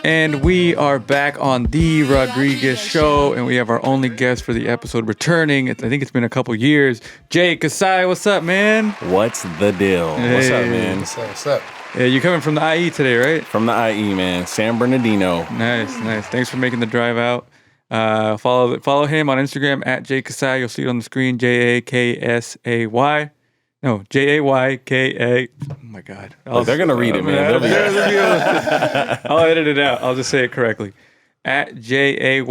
And we are back on The Rodriguez Show, and we have our only guest for the episode returning. I think it's been a couple years. Jay Kasai, what's up, man? What's the deal? Hey. What's up, man? What's up? Yeah, you're coming from the IE today, right? From the IE, man. San Bernardino. Nice. Thanks for making the drive out. Follow him on Instagram at Jay Kasai. You'll see it on the screen, Jaksay. No, Jayka. Oh my God. They're going to read it, man. I'll edit it out. I'll just say it correctly. At Jaykasai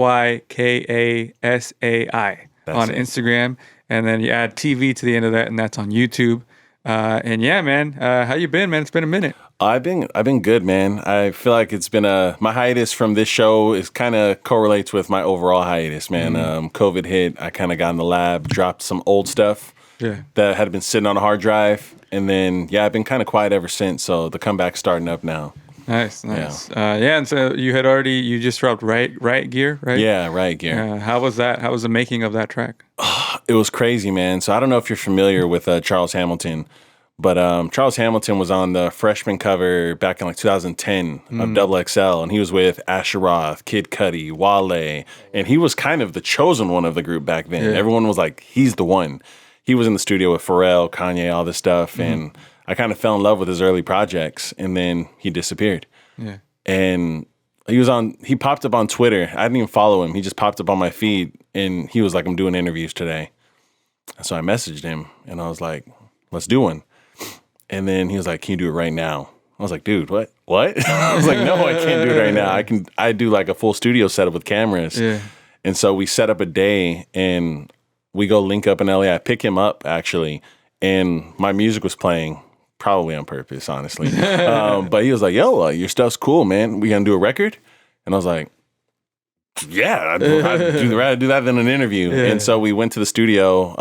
on Instagram. And then you add TV to the end of that, and that's on YouTube. And yeah, man, how you been, man? It's been a minute. I've been good, man. I feel like it's been my hiatus from this show is kind of correlates with my overall hiatus, man. COVID hit. I kind of got in the lab, dropped some old stuff. Yeah. That had been sitting on a hard drive. And then, I've been kind of quiet ever since. So the comeback's starting up now. Nice. And so you just dropped Riot Gear, right? Yeah, Riot Gear. How was that? How was the making of that track? It was crazy, man. So I don't know if you're familiar with Charles Hamilton, but Charles Hamilton was on the freshman cover back in like 2010 of Double XL, and he was with Asher Roth, Kid Cudi, Wale, and he was kind of the chosen one of the group back then. Yeah. Everyone was like, he's the one. He was in the studio with Pharrell, Kanye, all this stuff, and I kind of fell in love with his early projects, and then he disappeared. Yeah. And he popped up on Twitter. I didn't even follow him. He just popped up on my feed, and he was like, I'm doing interviews today. And so I messaged him, and I was like, let's do one. And then he was like, can you do it right now? I was like, dude, what? I was like, no, I can't do it right now. I do like a full studio setup with cameras. Yeah. And so we set up a day, and we go link up in LA. I pick him up, actually, and my music was playing, probably on purpose, honestly. But he was like, yo, your stuff's cool, man. We gonna do a record? And I was like, yeah, I'd rather do that than an interview. Yeah. And so we went to the studio,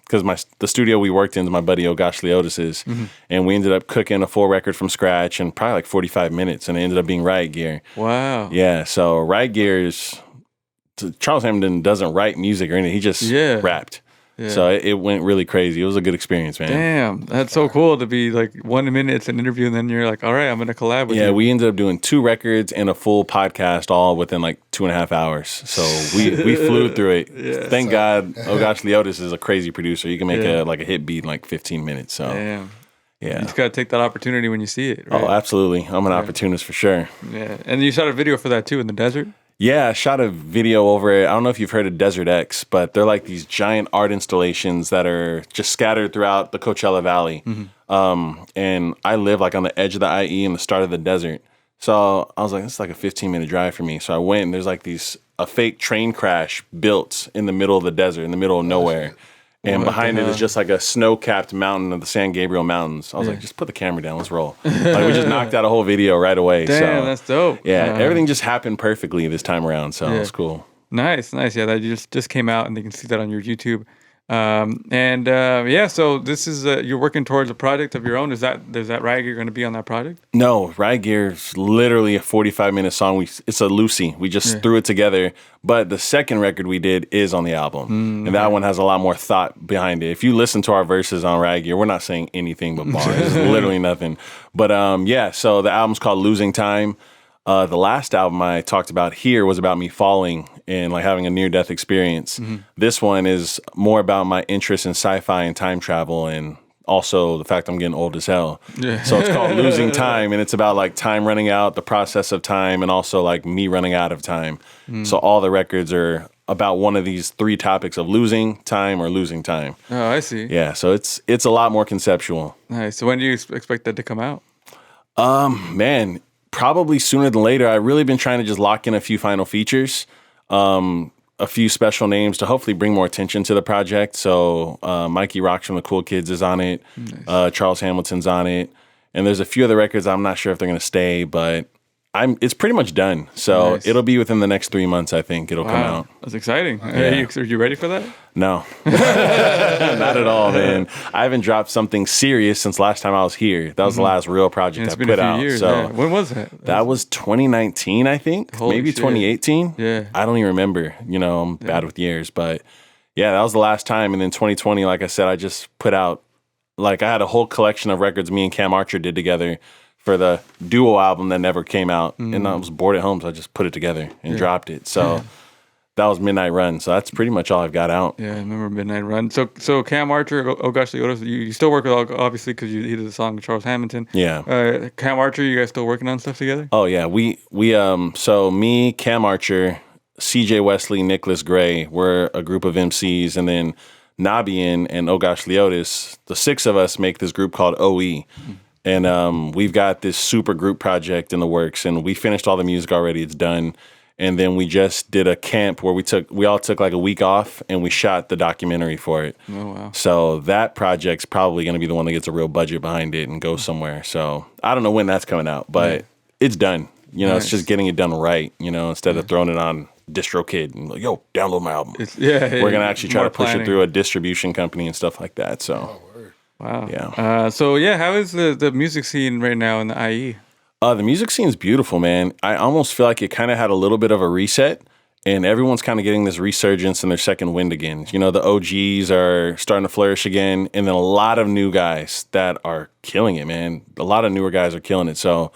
because the studio we worked in is my buddy Ogash Leotis's, and we ended up cooking a full record from scratch in probably like 45 minutes, and it ended up being Riot Gear. Wow. Yeah, so Riot Gear is... Charles Hamilton doesn't write music or anything. He just rapped. Yeah. So it went really crazy. It was a good experience, man. Damn, that's so cool to be like 1 minute, it's an interview, and then you're like, all right, I'm going to collab with you. Yeah, we ended up doing 2 records and a full podcast all within like 2.5 hours. So we flew through it. Yeah, Thank God Ogash Leotis is a crazy producer. You can make a hit beat in like 15 minutes. So damn. Yeah. You just got to take that opportunity when you see it, right? Oh, absolutely. I'm an opportunist for sure. Yeah. And you shot a video for that too in the desert? Yeah, I shot a video over it. I don't know if you've heard of Desert X, but they're like these giant art installations that are just scattered throughout the Coachella Valley. And I live like on the edge of the IE in the start of the desert. So I was like, it's like a 15-minute drive for me. So I went, and there's like a fake train crash built in the middle of the desert, in the middle of nowhere. And behind it is just like a snow-capped mountain of the San Gabriel Mountains. I was like, just put the camera down. Let's roll. Like, we just knocked out a whole video right away. Damn, that's dope. Yeah, everything just happened perfectly this time around, so it was cool. Nice. Yeah, that just came out, and you can see that on your YouTube. So this is you're working towards a project of your own. Is that Riot Gear going to be on that project? No, Riot Gear is literally a 45-minute song. It's a Lucy. We just threw it together. But the second record we did is on the album, and that one has a lot more thought behind it. If you listen to our verses on Riot Gear, we're not saying anything but bars. It's literally nothing. But so the album's called Losing Time. The last album I talked about here was about me falling and like having a near-death experience. This one is more about my interest in sci-fi and time travel, and also the fact I'm getting old as hell. Yeah. So it's called Losing Time, and it's about like time running out, the process of time, and also like me running out of time. So all the records are about one of these 3 topics of losing time or losing time. Oh, I see. Yeah, so it's a lot more conceptual. Nice. So when do you expect that to come out? Man, probably sooner than later. I've really been trying to just lock in a few final features, a few special names to hopefully bring more attention to the project. So Mikey Rocks from the Cool Kids is on it. Nice. Charles Hamilton's on it. And there's a few other records I'm not sure if they're going to stay, but it's pretty much done. So it'll be within the next 3 months, I think. It'll come out. That's exciting. Yeah. Are you ready for that? No. Not at all, man. I haven't dropped something serious since last time I was here. That was the last real project I put out. Years, so when was that? That was 2019, I think. Maybe shit. 2018. Yeah. I don't even remember. I'm bad with years. But yeah, that was the last time. And then 2020, like I said, I just put out, like I had a whole collection of records me and Cam Archer did together for the duo album that never came out. And I was bored at home, so I just put it together and dropped it. So that was Midnight Run. So that's pretty much all I've got out. Yeah, I remember Midnight Run. So Cam Archer, Oh Gosh Leotis, you still work with, obviously, because he did the song with Charles Hamilton. Yeah. Cam Archer, you guys still working on stuff together? Oh yeah, so me, Cam Archer, CJ Wesley, Nicholas Gray, we're a group of MCs, and then Nabian and Oh Gosh Leotis, the 6 of us make this group called OE. And we've got this super group project in the works, and we finished all the music already. It's done. And then we just did a camp where we all took like a week off, and we shot the documentary for it. Oh, wow. So that project's probably going to be the one that gets a real budget behind it and goes somewhere. So I don't know when that's coming out, but it's done. It's just getting it done right, instead of throwing it on DistroKid and like, yo, download my album. We're going to actually try to push it through a distribution company and stuff like that. So, wow. Yeah. How is the music scene right now in the IE? The music scene's beautiful, man. I almost feel like it kind of had a little bit of a reset, and everyone's kind of getting this resurgence and their second wind again. The OGs are starting to flourish again, and then a lot of new guys that are killing it, man. A lot of newer guys are killing it. So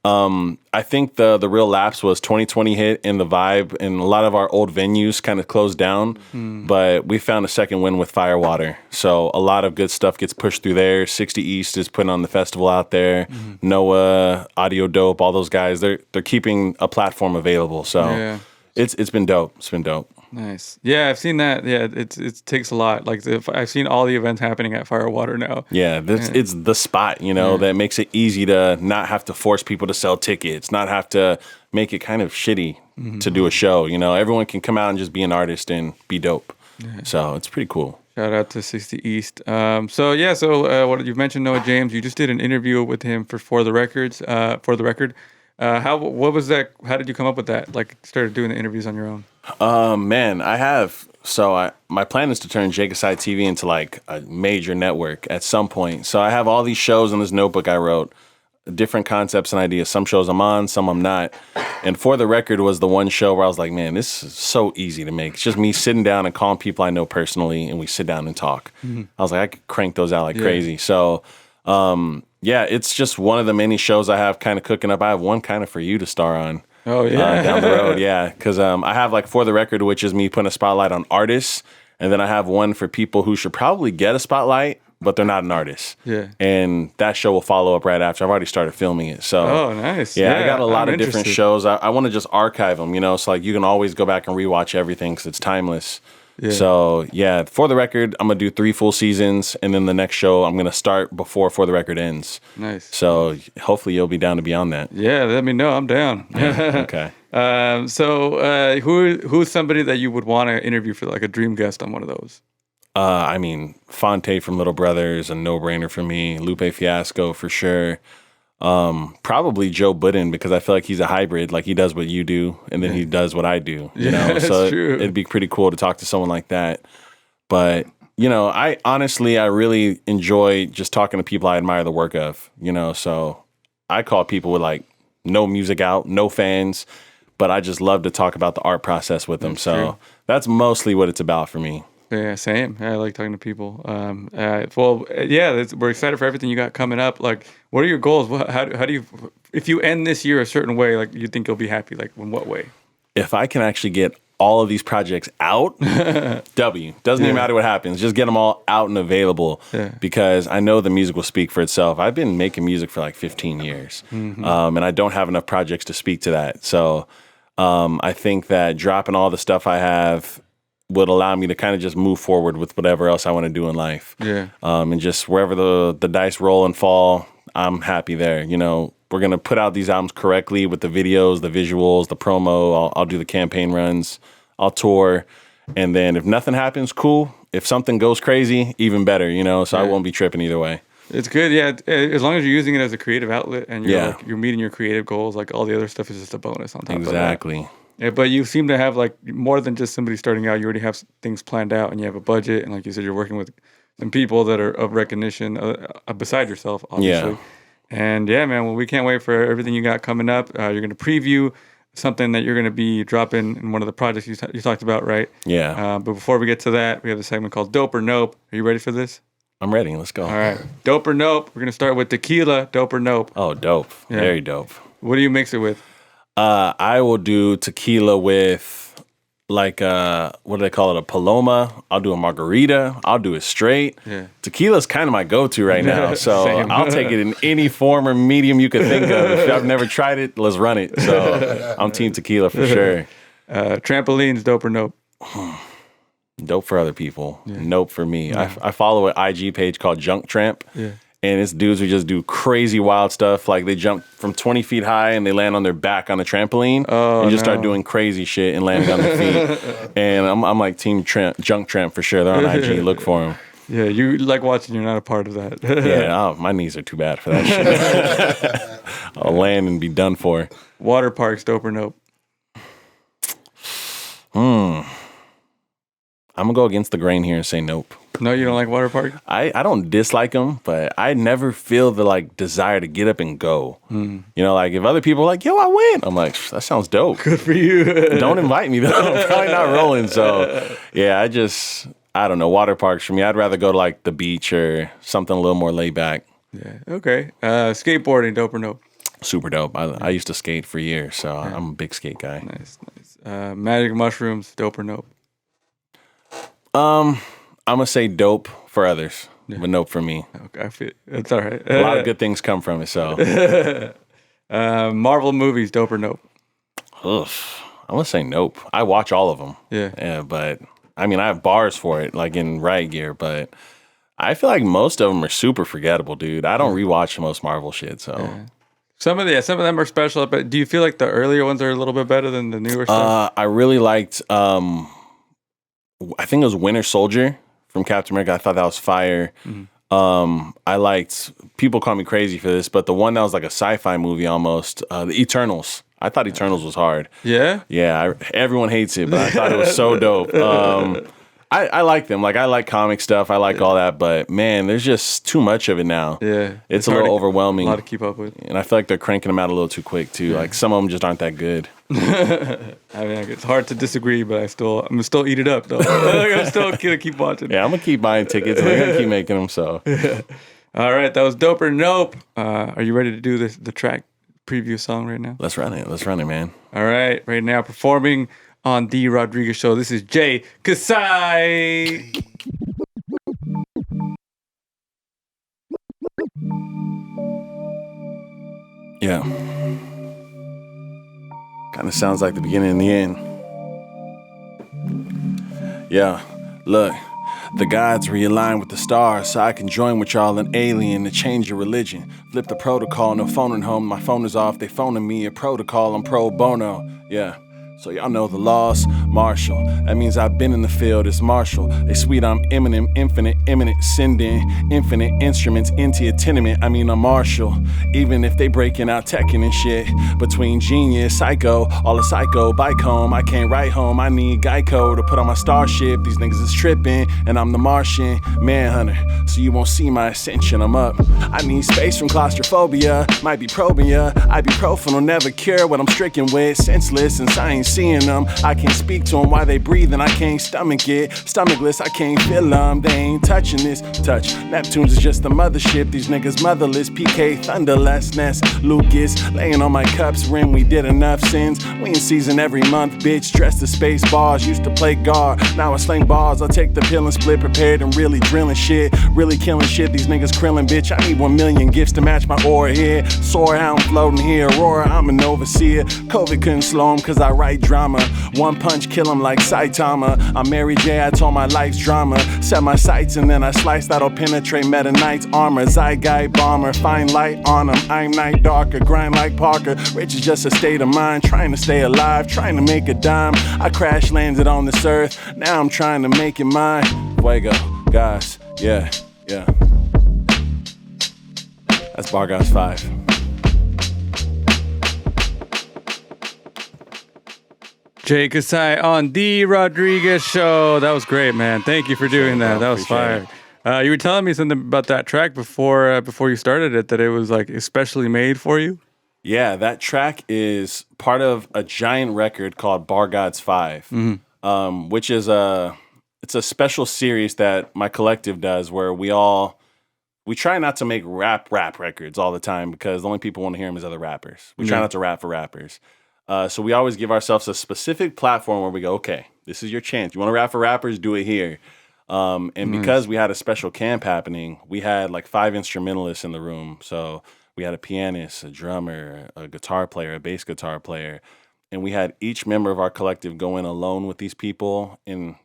I think the real lapse was 2020 hit, and the vibe, and a lot of our old venues kind of closed down, but we found a second win with Firewater. So a lot of good stuff gets pushed through there. 60 East is putting on the festival out there. Noah, Audio Dope, all those guys, they're keeping a platform available. So it's been dope. It's been dope. Nice. Yeah, I've seen that. Yeah, it takes a lot. Like I've seen all the events happening at Firewater now. Yeah, it's the spot, that makes it easy to not have to force people to sell tickets, not have to make it kind of shitty to do a show. Everyone can come out and just be an artist and be dope. So it's pretty cool. Shout out to 60 East. What you mentioned Noah James. You just did an interview with him for the records. For the record, what was that? How did you come up with that? Like, started doing the interviews on your own? Man, I have. So my plan is to turn Kasai TV into like a major network at some point. So I have all these shows in this notebook I wrote, different concepts and ideas. Some shows I'm on, some I'm not. And For the Record was the one show where I was like, man, this is so easy to make. It's just me sitting down and calling people I know personally, and we sit down and talk. I was like, I could crank those out like crazy. So, it's just one of the many shows I have kind of cooking up. I have one kind of for you to star on. Oh, yeah. Down the road, yeah. Because I have like For the Record, which is me putting a spotlight on artists. And then I have one for people who should probably get a spotlight, but they're not an artist. Yeah. And that show will follow up right after. I've already started filming it. So, oh, nice. Yeah, I got a lot of different shows. I want to just archive them, so like you can always go back and rewatch everything because it's timeless. Yeah. So, For the Record, I'm going to do 3 full seasons, and then the next show I'm going to start before For the Record ends. Nice. So, hopefully you'll be down to be on that. Yeah, let me know. I'm down. Yeah, okay. Who's somebody that you would want to interview for like a dream guest on one of those? Fonte from Little Brothers, a no-brainer for me. Lupe Fiasco for sure. Probably Joe Budden, because I feel like he's a hybrid. Like, he does what you do, and then he does what I do. That's so true. It'd be pretty cool to talk to someone like that. But I really enjoy just talking to people I admire the work of. So I call people with like no music out, no fans, but I just love to talk about the art process with them. That's mostly what it's about for me. Yeah, same. I like talking to people. We're excited for everything you got coming up. Like, what are your goals? How do you, if you end this year a certain way, like, you think you'll be happy? Like, in what way? If I can actually get all of these projects out, W. Doesn't even matter what happens. Just get them all out and available, because I know the music will speak for itself. I've been making music for like 15 years, and I don't have enough projects to speak to that. So I think that dropping all the stuff I have would allow me to kind of just move forward with whatever else I want to do in life. Yeah. And just wherever the dice roll and fall, I'm happy there. We're going to put out these albums correctly with the videos, the visuals, the promo. I'll do the campaign runs. I'll tour. And then if nothing happens, cool. If something goes crazy, even better, So I won't be tripping either way. It's good, yeah. As long as you're using it as a creative outlet and you're meeting your creative goals, like all the other stuff is just a bonus on top of that. Exactly. Yeah, but you seem to have like more than just somebody starting out. You already have things planned out, and you have a budget, and like you said, you're working with some people that are of recognition beside yourself, obviously. Yeah. And yeah, man, well, we can't wait for everything you got coming up. You're going to preview something that you're going to be dropping in one of the projects you talked about, right? Yeah. But before we get to that, we have a segment called Dope or Nope. Are you ready for this? I'm ready. Let's go. All right. Dope or nope? We're gonna start with tequila. Dope or nope? Oh, dope. Yeah. Very dope. What do you mix it with? I will do tequila with like what do they call it? A Paloma. I'll do a margarita. I'll do it straight. Yeah. Tequila's kind of my go-to right now. So Same. I'll take it in any form or medium you could think of. If I've never tried it, let's run it. So I'm team tequila for sure. Trampolines. Dope or nope? Dope for other people. Nope for me. I follow an IG page called Junk Tramp. Yeah. And it's dudes who just do crazy wild stuff. Like they jump from 20 feet high and they land on their back on a trampoline and just start doing crazy shit and landing on their feet. And I'm like team Junk Tramp for sure. They're on IG. Look for them. Yeah, you like watching. You're not a part of that. Yeah, my knees are too bad for that shit. I'll land and be done for. Water parks. Dope or nope? I'm going to go against the grain here and say nope. No, you don't like water parks? I don't dislike them, but I never feel the like desire to get up and go. You know, like if other people are like, yo, I went. I'm like, that sounds dope. Good for you. Don't invite me though. I'm probably not rolling. So yeah, I don't know. Water parks for me. I'd rather go to like the beach or something a little more laid back. Yeah. Okay. Skateboarding. Dope or nope? Super dope. I used to skate for years, so I'm a big skate guy. Nice. Magic mushrooms. Dope or nope? I'm gonna say dope for others, but nope for me. Okay, I feel it's all right. A lot of good things come from it. So Marvel movies. Dope or nope? I'm gonna say nope. I watch all of them. Yeah. But I mean, I have bars for it, like in Riot Gear, but I feel like most of them are super forgettable, dude. I don't rewatch most Marvel shit, so. Yeah. Some of them are special, but do you feel like the earlier ones are a little bit better than the newer stuff? I really liked. I think it was Winter Soldier from Captain America. I thought that was fire. I liked. People call me crazy for this, but the one that was like a sci-fi movie almost, the Eternals. I thought Eternals was hard. Yeah? Yeah, everyone hates it, but I thought it was so dope. I like them. Like, I like comic stuff. I like all that. But, man, there's just too much of it now. Yeah. It's a little overwhelming. A lot to keep up with. And I feel like they're cranking them out a little too quick, too. Yeah. Like, some of them just aren't that good. I mean, it's hard to disagree, but I'm gonna still eat it up, though. I'm still gonna keep watching. Yeah, I'm going to keep buying tickets. I'm going to keep making them, so. All right, that was Dope or Nope. Are you ready to do the track preview song right now? Let's run it, man. All right, right now performing on The Rodriguez Show, this is Jay Kasai. Yeah. Kind of sounds like the beginning and the end. Yeah, look. The gods realign with the stars so I can join with y'all an alien to change your religion. Flip the protocol, no phone at home. My phone is off, they phoning me a protocol. I'm pro bono, yeah. So y'all know the laws, Marshall. That means I've been in the field, it's Marshall. They sweet, I'm Eminem, infinite, imminent, sending infinite instruments into your tenement. I mean, I'm Marshall. Even if they breaking out Tekken and shit. Between genius, psycho, all a psycho, bike home. I can't write home, I need Geico to put on my starship. These niggas is tripping, and I'm the Martian manhunter. So you won't see my ascension, I'm up. I need space from claustrophobia, might be probing ya. Ibuprofen will never cure what I'm stricken with. Senseless and science. Seeing them, I can't speak to them while they breathe and I can't stomach it. Stomachless, I can't feel them, they ain't touching this. Touch, Neptune's is just the mothership. These niggas motherless, PK, thunderlessness. Lucas, laying on my cups, rim, we did enough sins. We in season every month, bitch, dressed to space bars. Used to play guard, now I sling balls. I'll take the pill and split, prepared and really drilling shit. Really killing shit, these niggas krillin', bitch. I need 1 million gifts to match my aura here. Soar how I'm floating here, Aurora, I'm an overseer. COVID couldn't slow him cause I write drama. One punch kill him like Saitama. I'm Mary J, I told my life's drama. Set my sights and then I slice that'll penetrate Meta Knight's armor. Zyguy bomber, fine light on him. I'm night darker, grind like Parker. Rich is just a state of mind, trying to stay alive, trying to make a dime. I crash landed on this earth, now I'm trying to make it mine. Fuego, guys, yeah. That's Bargas 5. Jay Kasai on The Rodriguez Show. That was great, man. Thank you for doing that. That was fire. You were telling me something about that track before you started it, that it was like especially made for you. Yeah, that track is part of a giant record called Bar Gods 5, which is it's a special series that my collective does where we try not to make rap records all the time because the only people who want to hear them is other rappers. We try not to rap for rappers. So we always give ourselves a specific platform where we go, okay, this is your chance. You want to rap for rappers? Do it here. And because we had a special camp happening, we had like 5 instrumentalists in the room. So we had a pianist, a drummer, a guitar player, a bass guitar player. And we had each member of our collective go in alone with these people and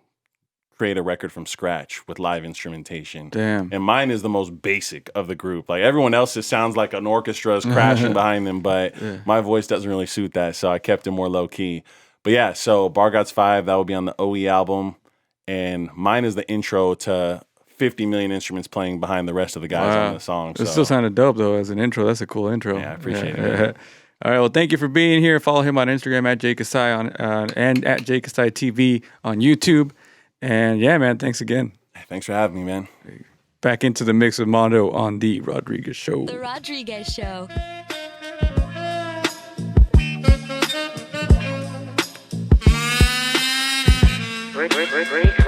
create a record from scratch with live instrumentation. Damn. And mine is the most basic of the group. Like everyone else, it sounds like an orchestra is crashing behind them, but my voice doesn't really suit that, so I kept it more low key. But yeah, so Bar Gods 5, that will be on the OE album, and mine is the intro to 50 million instruments playing behind the rest of the guys on the song. It still sounded dope though as an intro. That's a cool intro. Yeah, I appreciate it. All right, well, thank you for being here. Follow him on Instagram at Kasai and at Kasai TV on YouTube. And yeah, man, thanks again. Thanks for having me, man. Back into the mix with Mondo on The Rodriguez Show. The Rodriguez Show. Great.